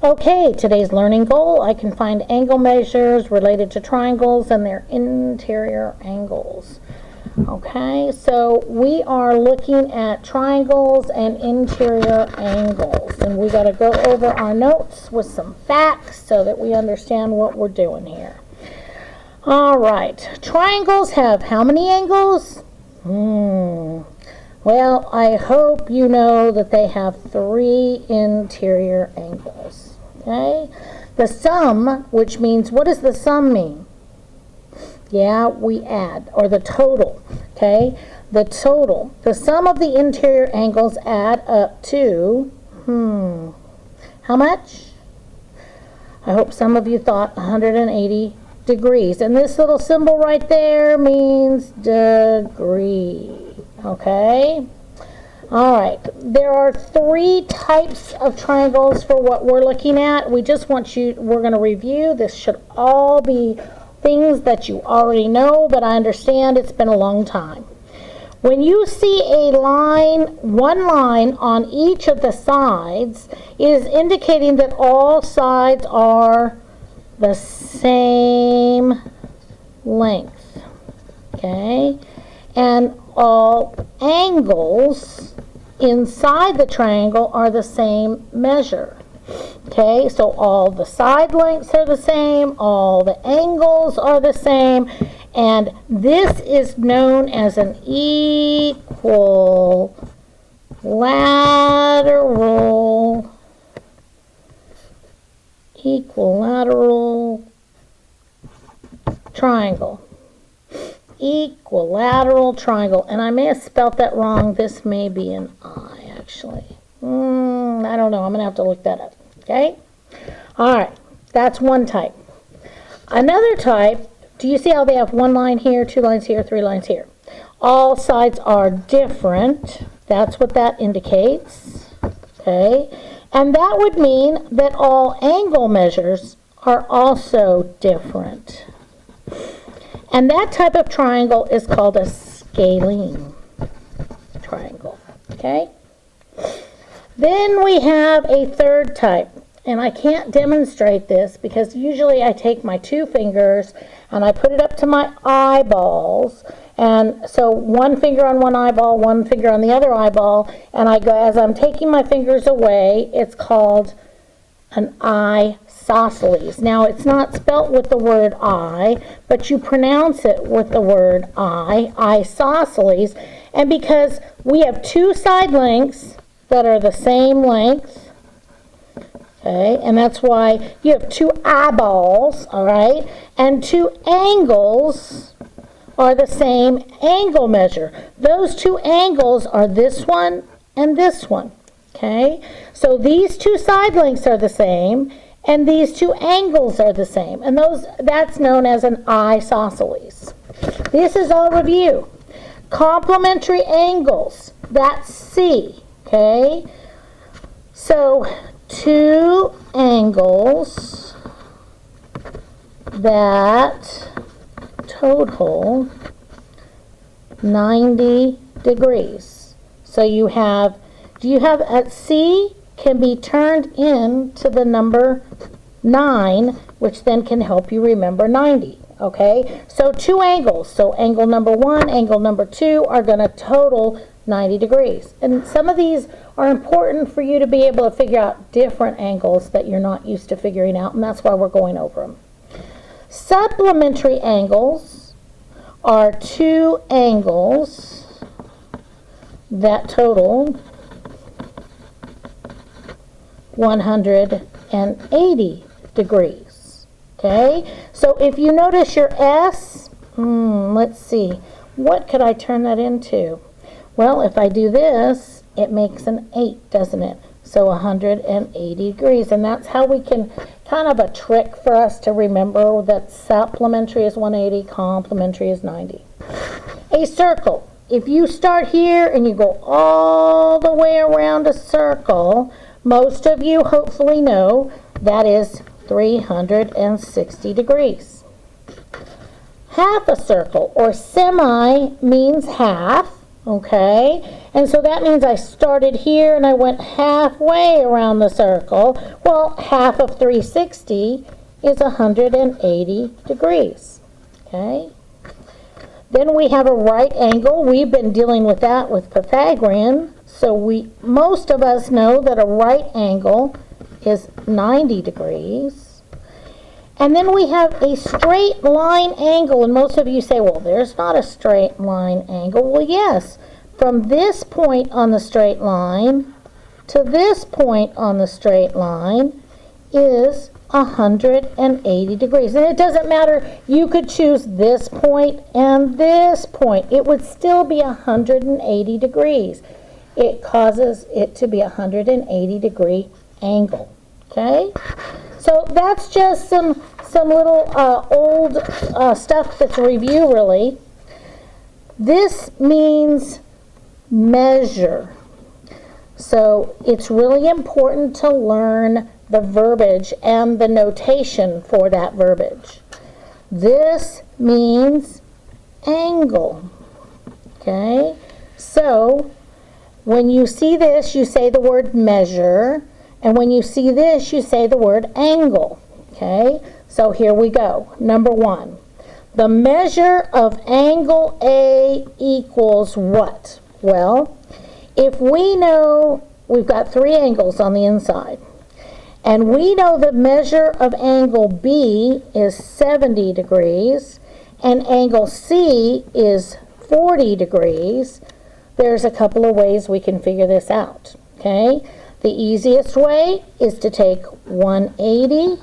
Okay, today's learning goal, I can find angle measures related to triangles and their interior angles. Okay, so we are looking at triangles and interior angles, and we got to go over our notes with some facts so that we understand what we're doing here. All right, triangles have how many angles? Well, I hope you know that they have 3 interior angles. Okay, the sum, which means, what does the sum mean? Yeah, we add, or the total. Okay, the total, the sum of the interior angles add up to, how much? I hope some of you thought 180 degrees. And this little symbol right there means degree. Okay? All right. There are 3 types of triangles for what we're looking at. We're going to review. This should all be things that you already know, but I understand it's been a long time. When you see a line, one line on each of the sides, it is indicating that all sides are the same length. Okay? And all angles inside the triangle are the same measure. Okay, so all the side lengths are the same, all the angles are the same, and this is known as an equilateral triangle. Equilateral triangle, and I may have spelt that wrong. This may be an I, actually. I don't know. I'm going to have to look that up. Okay? All right. That's one type. Another type, do you see how they have 1 line here, 2 lines here, 3 lines here? All sides are different. That's what that indicates. Okay? And that would mean that all angle measures are also different. And that type of triangle is called a scalene triangle. Okay? Then we have a third type. And I can't demonstrate this because usually I take my 2 fingers and I put it up to my eyeballs. And so 1 finger on one eyeball, 1 finger on the other eyeball. And I go, as I'm taking my fingers away, it's called an isosceles. Now, it's not spelt with the word I, but you pronounce it with the word isosceles. And because we have 2 side lengths that are the same length, okay, and that's why you have 2 eyeballs, all right, and 2 angles are the same angle measure. Those 2 angles are this one and this one. Okay, so these 2 side lengths are the same, and these 2 angles are the same, and that's known as an isosceles. This is all review. Complementary angles, that's C. Okay, so 2 angles that total 90 degrees. So you have. Do you have at C can be turned into the number 9, which then can help you remember 90. Okay, so 2 angles. So angle number 1, angle number 2 are going to total 90 degrees. And some of these are important for you to be able to figure out different angles that you're not used to figuring out, and that's why we're going over them. Supplementary angles are 2 angles that total 180 degrees. Okay, so if you notice your S, let's see, what could I turn that into? Well, if I do this, it makes an 8, doesn't it? So 180 degrees, and that's how we can, kind of a trick for us to remember that supplementary is 180, complementary is 90. A circle. If you start here and you go all the way around a circle, most of you hopefully know that is 360 degrees. Half a circle, or semi, means half, Okay, and so that means I started here and I went halfway around the circle. Well, half of 360 is 180 degrees. Okay, then we have a right angle. We've been dealing with that with Pythagorean, so most of us know that a right angle is 90 degrees. And then we have a straight line angle, and most of you say, well, there's not a straight line angle. Well, yes, from this point on the straight line to this point on the straight line is 180 degrees. And it doesn't matter, you could choose this point and this point. It would still be 180 degrees. It causes it to be a 180 degree angle. Okay? So that's just some little old stuff that's a review, really. This means measure. So it's really important to learn the verbiage and the notation for that verbiage. This means angle. Okay? So when you see this, you say the word measure. And when you see this, you say the word angle. Okay? So here we go. Number 1. The measure of angle A equals what? Well, if we know we've got 3 angles on the inside, and we know the measure of angle B is 70 degrees, and angle C is 40 degrees, there's a couple of ways we can figure this out. Okay? The easiest way is to take 180,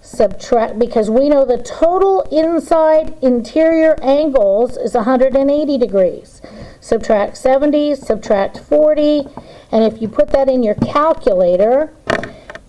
subtract, because we know the total inside interior angles is 180 degrees. Subtract 70, subtract 40, and if you put that in your calculator,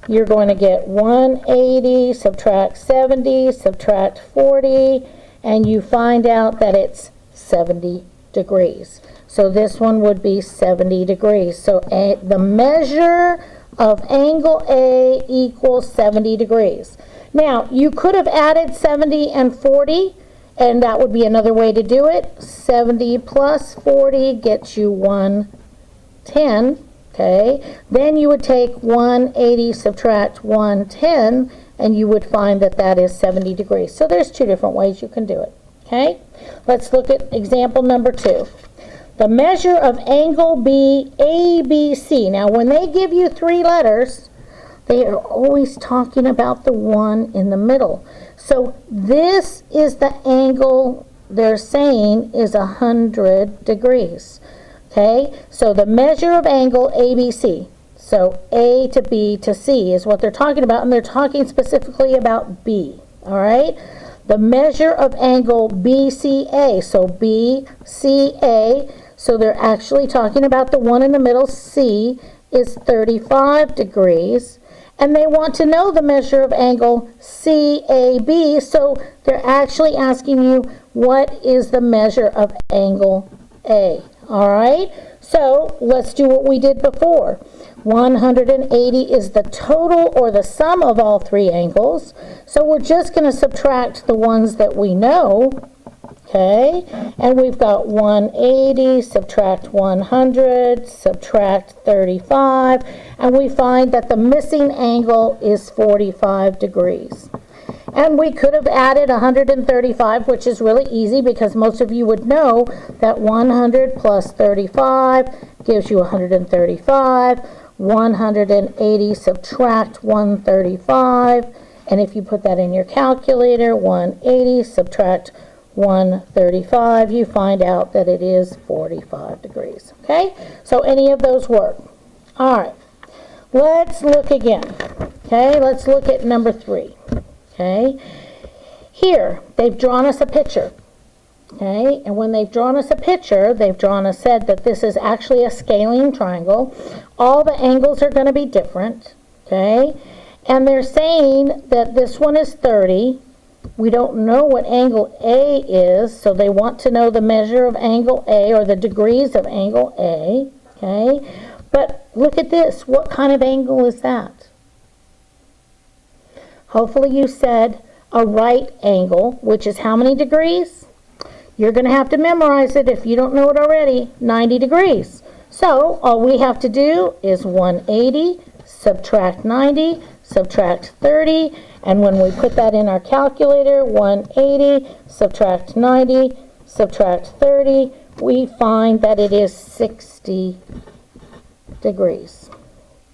you're going to get 180, subtract 70, subtract 40, and you find out that it's 70 degrees. So this one would be 70 degrees. So the measure of angle A equals 70 degrees. Now, you could have added 70 and 40, and that would be another way to do it. 70 plus 40 gets you 110, okay? Then you would take 180, subtract 110, and you would find that that is 70 degrees. So there's 2 different ways you can do it, okay? Let's look at example number 2. The measure of angle B, ABC. Now, when they give you 3 letters, they are always talking about the one in the middle. So this is the angle they're saying is 100 degrees. Okay? So the measure of angle ABC. So A to B to C is what they're talking about, and they're talking specifically about B. All right? The measure of angle BCA. So BCA. So they're actually talking about the one in the middle, C, is 35 degrees. And they want to know the measure of angle CAB, so they're actually asking you what is the measure of angle A. All right? So let's do what we did before. 180 is the total or the sum of all 3 angles. So we're just going to subtract the ones that we know. Okay, and we've got 180, subtract 100, subtract 35, and we find that the missing angle is 45 degrees. And we could have added 135, which is really easy because most of you would know that 100 plus 35 gives you 135. 180 subtract 135, and if you put that in your calculator, 180 subtract 135, you find out that it is 45 degrees. Okay, so any of those work. All right, let's look again. Okay, let's look at number 3. Okay, here they've drawn us a picture. Okay, and when they've drawn us a picture, they've said that this is actually a scalene triangle. All the angles are going to be different. Okay, and they're saying that this one is 30. We don't know what angle A is, so they want to know the measure of angle A, or the degrees of angle A, okay? But look at this. What kind of angle is that? Hopefully you said a right angle, which is how many degrees? You're going to have to memorize it if you don't know it already. 90 degrees. So all we have to do is 180, subtract 90, subtract 30, and when we put that in our calculator, 180, subtract 90, subtract 30, we find that it is 60 degrees.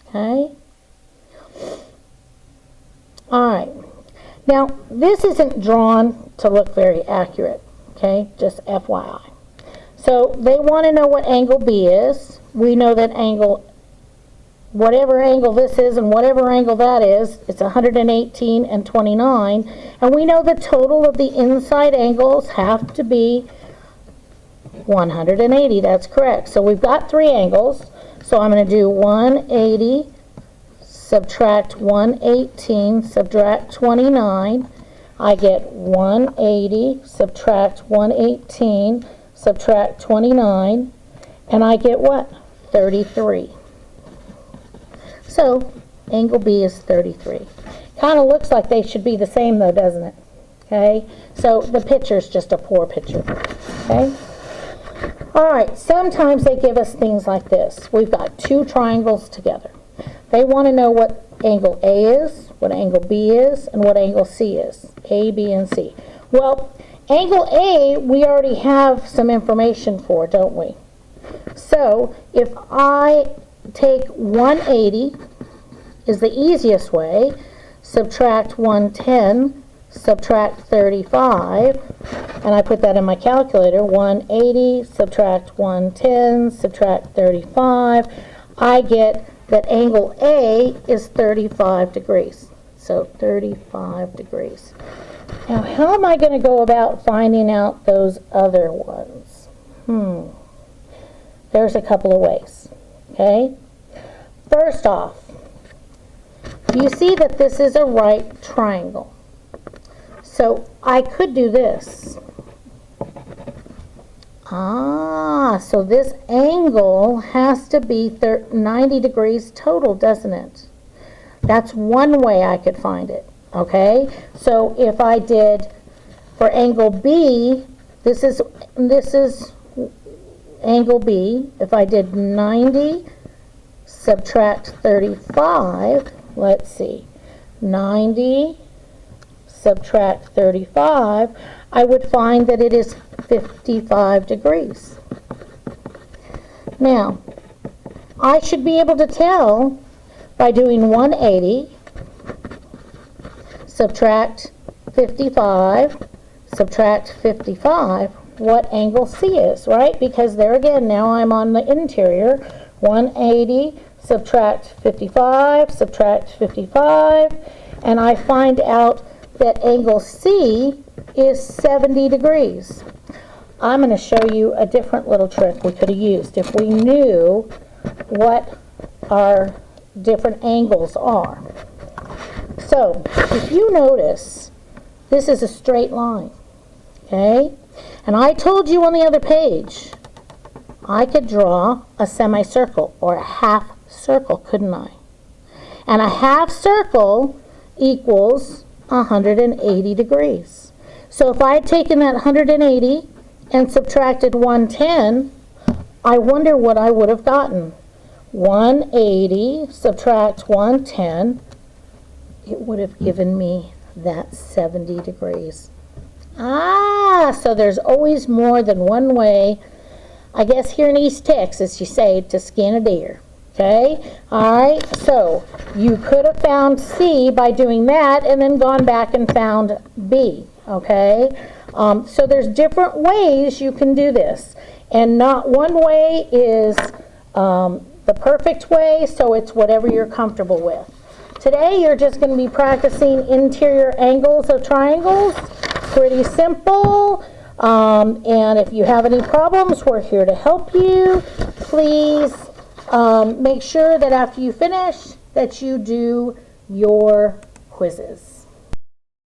Okay? All right. Now, this isn't drawn to look very accurate. Okay? Just FYI. So they want to know what angle B is. We know that whatever angle this is and whatever angle that is, it's 118 and 29. And we know the total of the inside angles have to be 180. That's correct. So we've got three angles. So I'm going to do 180, subtract 118, subtract 29. I get 180, subtract 118, subtract 29, and I get what? 33. So angle B is 33. Kind of looks like they should be the same though, doesn't it? Okay, so the picture's just a poor picture. Okay. All right, sometimes they give us things like this. We've got two triangles together. They want to know what angle A is, what angle B is, and what angle C is. A, B, and C. Well, angle A, we already have some information for, don't we? So, if I take 180, is the easiest way, subtract 110, subtract 35, and I put that in my calculator, 180, subtract 110, subtract 35, I get that angle A is 35 degrees. So 35 degrees. Now, how am I going to go about finding out those other ones? There's a couple of ways. Okay? First off, you see that this is a right triangle. So I could do this. So this angle has to be 90 degrees total, doesn't it? That's one way I could find it. Okay? So if I did for angle B, this is angle B. If I did 90, subtract 35, let's see, 90, subtract 35, I would find that it is 55 degrees. Now, I should be able to tell by doing 180, subtract 55, subtract 55, what angle C is, right? Because there again, now I'm on the interior. 180, subtract 55, subtract 55, and I find out that angle C is 70 degrees. I'm going to show you a different little trick we could have used if we knew what our different angles are. So, if you notice, this is a straight line, okay? And I told you on the other page, I could draw a semicircle or a half circle, couldn't I? And a half circle equals 180 degrees. So if I had taken that 180 and subtracted 110, I wonder what I would have gotten. 180 subtract 110, it would have given me that 70 degrees. So there's always more than one way, I guess here in East Texas you say, to skin a deer. Okay? Alright, so you could have found C by doing that and then gone back and found B. Okay? So there's different ways you can do this. And not one way is the perfect way, so it's whatever you're comfortable with. Today you're just going to be practicing interior angles of triangles. Pretty simple. And if you have any problems, we're here to help you. Please make sure that after you finish that you do your quizzes.